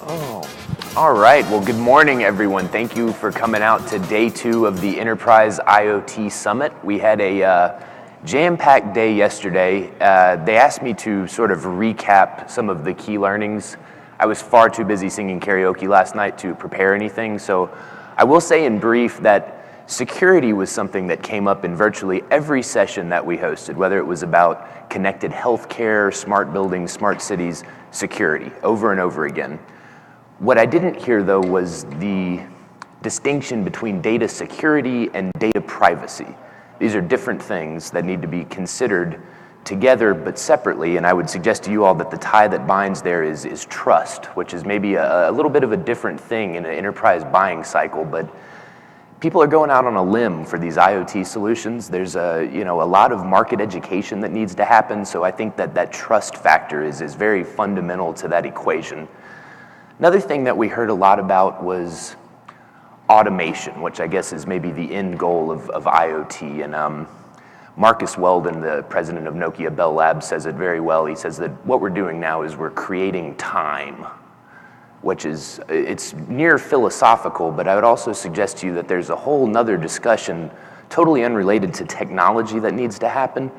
Oh, all right. Well, good morning, everyone. Thank you for coming out to day 2 of the Enterprise IoT Summit. We had a jam-packed day yesterday. They asked me to sort of recap some of the key learnings. I was far too busy singing karaoke last night to prepare anything, so I will say in brief that security was something that came up in virtually every session that we hosted, whether it was about connected healthcare, smart buildings, smart cities, security, over and over again. What I didn't hear, though, was the distinction between data security and data privacy. These are different things that need to be considered together but separately, and I would suggest to you all that the tie that binds there is trust, which is maybe a little bit of a different thing in an enterprise buying cycle, but people are going out on a limb for these IoT solutions. There's a lot of market education that needs to happen, so I think that trust factor is very fundamental to that equation. Another thing that we heard a lot about was automation, which I guess is maybe the end goal of IoT. And Marcus Weldon, the president of Nokia Bell Labs, says it very well. He says that what we're doing now is we're creating time, which is, it's near philosophical, but I would also suggest to you that there's a whole nother discussion totally unrelated to technology that needs to happen,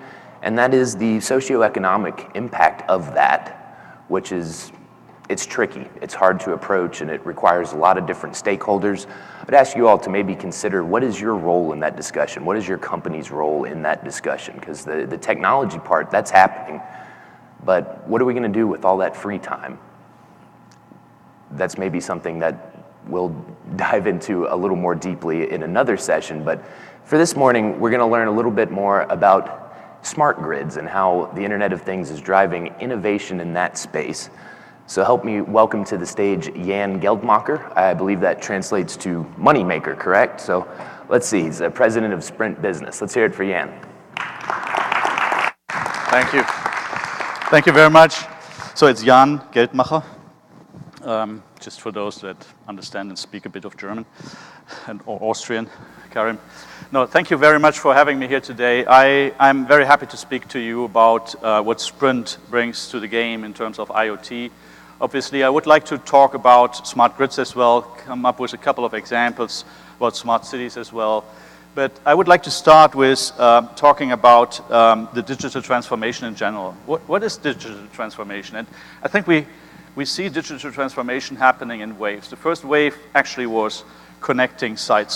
and that is the socioeconomic impact of that, which is, it's tricky, it's hard to approach, and it requires a lot of different stakeholders. I'd ask you all to maybe consider, what is your role in that discussion? What is your company's role in that discussion? Because the technology part, that's happening, but what are we gonna do with all that free time? That's maybe something that we'll dive into a little more deeply in another session, but for this morning, we're gonna learn a little bit more about smart grids and how the Internet of Things is driving innovation in that space. So help me welcome to the stage Jan Geldmacher. I believe that translates to moneymaker, correct? So let's see, he's the president of Sprint Business. Let's hear it for Jan. Thank you. Thank you very much. So it's Jan Geldmacher. Just for those that understand and speak a bit of German or Austrian, Karim. No, thank you very much for having me here today. I'm very happy to speak to you about what Sprint brings to the game in terms of IoT. Obviously, I would like to talk about smart grids as well, come up with a couple of examples about smart cities as well. But I would like to start with talking about the digital transformation in general. What is digital transformation? And I think we see digital transformation happening in waves. The first wave actually was connecting sites,